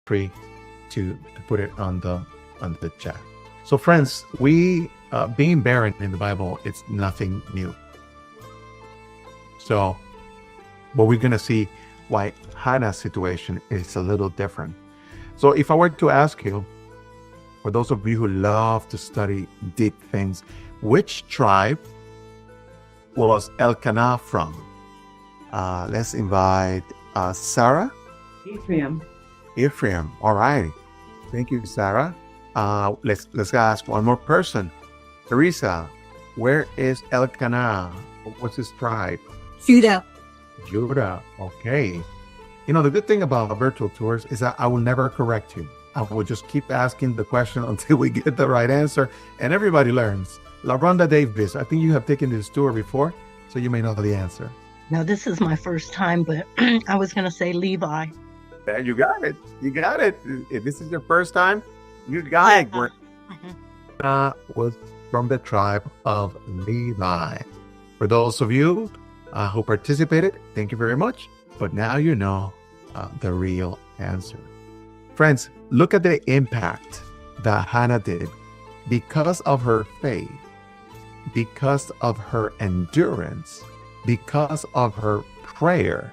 free to put it on the chat. So friends, we being barren in the Bible, it's nothing new. So, but we're going to see why Hannah's situation is a little different. So if I were to ask you, for those of you who love to study deep things, which tribe was Elkanah from? Let's invite Sarah. Ephraim. Ephraim. All right. Thank you, Sarah. Let's ask one more person. Teresa, where is Elkanah? What's his tribe? Judah. Judah. Okay. You know, the good thing about virtual tours is that I will never correct you. I will just keep asking the question until we get the right answer, and everybody learns. LaRonda Davis, I think you have taken this tour before, so you may know the answer. Now, this is my first time, but I was going to say Levi. There, you got it. You got it. If this is your first time, you got it. Was from the tribe of Levi. For those of you who participated, thank you very much. But now you know the real answer. Friends, look at the impact that Hannah did because of her faith, because of her endurance, because of her prayer,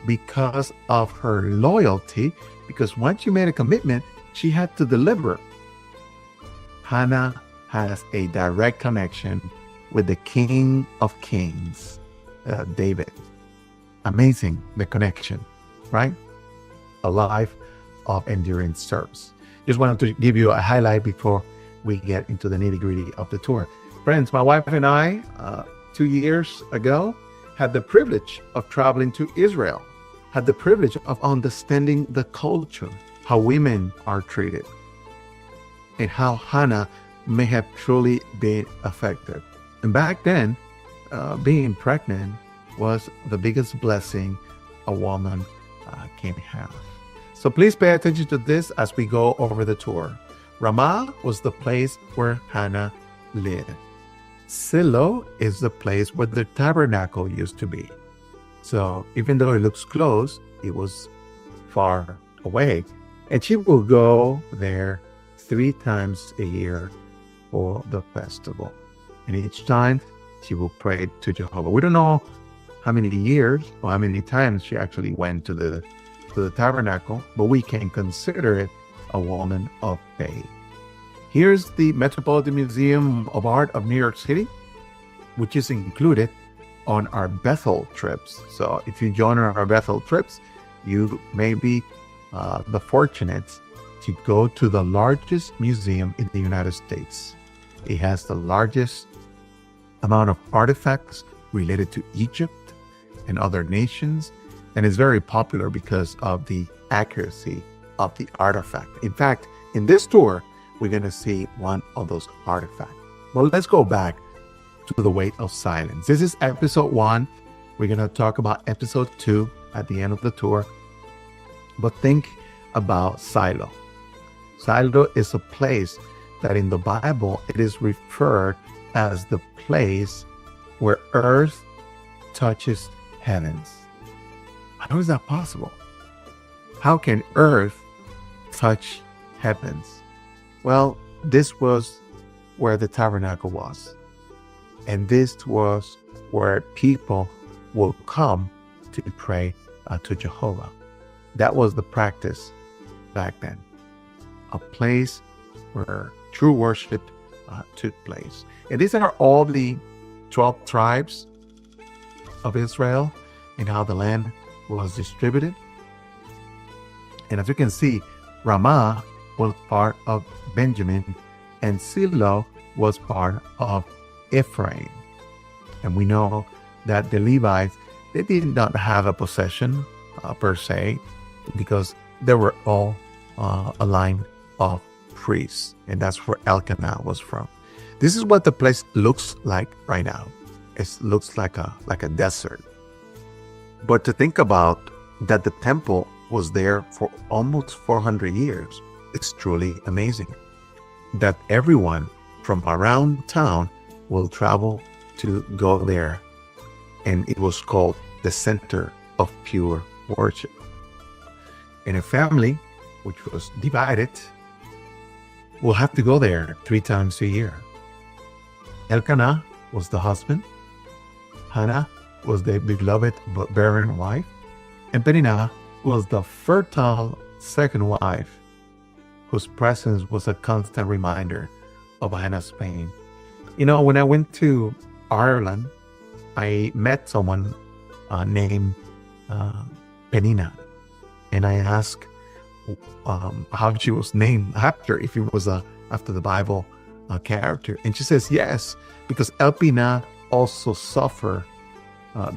because of her loyalty, because once you made a commitment, she had to deliver. Hannah has a direct connection with the King of Kings, David. Amazing, the connection, right? A life of enduring service. Just wanted to give you a highlight before we get into the nitty-gritty of the tour. Friends, my wife and I, 2 years ago, had the privilege of traveling to Israel, had the privilege of understanding the culture, how women are treated, and how Hannah may have truly been affected. And back then, being pregnant was the biggest blessing a woman can have. So please pay attention to this as we go over the tour. Ramah was the place where Hannah lived. Shiloh is the place where the tabernacle used to be. So even though it looks close, it was far away. And she will go there 3 times a year for the festival. And each time she will pray to Jehovah. We don't know how many years or how many times she actually went to the tabernacle, but we can consider it a woman of faith. Here's the Metropolitan Museum of Art of New York City, which is included on our Bethel trips. So if you join our Bethel trips, you may be the fortunate to go to the largest museum in the United States. It has the largest amount of artifacts related to Egypt and other nations, and is very popular because of the accuracy of the artifact. In fact, in this tour, we're going to see one of those artifacts. Well, let's go back to the weight of silence. This is episode 1. We're going to talk about episode 2 at the end of the tour. But think about Shiloh. Shiloh is a place that in the Bible, it is referred as the place where earth touches heavens. How is that possible? How can earth touch heavens? Well, this was where the tabernacle was. And this was where people will come to pray to Jehovah. That was the practice back then. A place where true worship took place. And these are all the 12 tribes of Israel and how the land was distributed. And as you can see, Ramah was part of Benjamin and Shiloh was part of Ephraim. And we know that the Levites, they did not have a possession per se, because they were all a line of priests. And that's where Elkanah was from. This is what the place looks like right now. It looks like a desert. But to think about that the temple was there for almost 400 years, it's truly amazing. That everyone from around town will travel to go there. And it was called the center of pure worship. And a family which was divided, will have to go there 3 times a year. Elkanah was the husband. Hannah was the beloved but barren wife. And Peninnah was the fertile second wife, whose presence was a constant reminder of Hannah's pain. You know, when I went to Ireland, I met someone named Peninnah, and I asked how she was named after, if it was after the Bible character. And she says yes, because Elkanah also suffered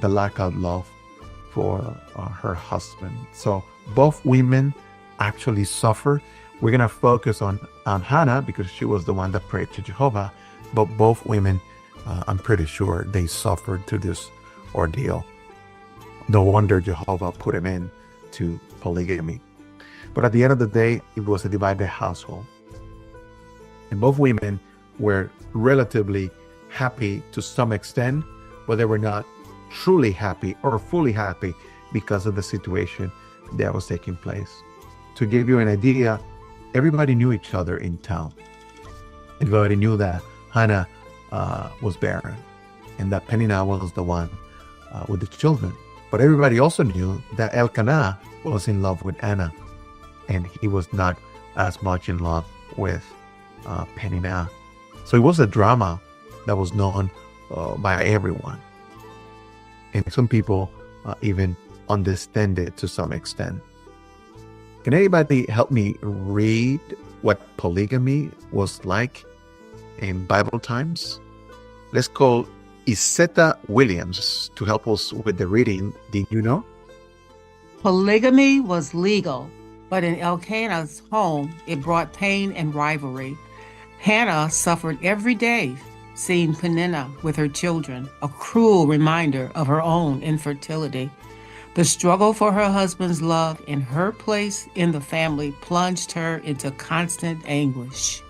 the lack of love for her husband. So both women actually suffered. We're going to focus on Hannah because she was the one that prayed to Jehovah, but both women, I'm pretty sure they suffered through this ordeal. No wonder Jehovah put him in to polygamy. But at the end of the day, it was a divided household. And both women were relatively happy to some extent, but they were not truly happy or fully happy because of the situation that was taking place. To give you an idea, everybody knew each other in town. Everybody knew that Hannah was barren and that Peninnah was the one with the children. But everybody also knew that Elkanah was in love with Anna, and he was not as much in love with Peninnah. So it was a drama that was known by everyone. And some people even understand it to some extent. Can anybody help me read what polygamy was like in Bible times? Let's call Isetta Williams to help us with the reading. Did you know? Polygamy was legal, but in Elkanah's home, it brought pain and rivalry. Hannah suffered every day seeing Peninnah with her children, a cruel reminder of her own infertility. The struggle for her husband's love and her place in the family plunged her into constant anguish.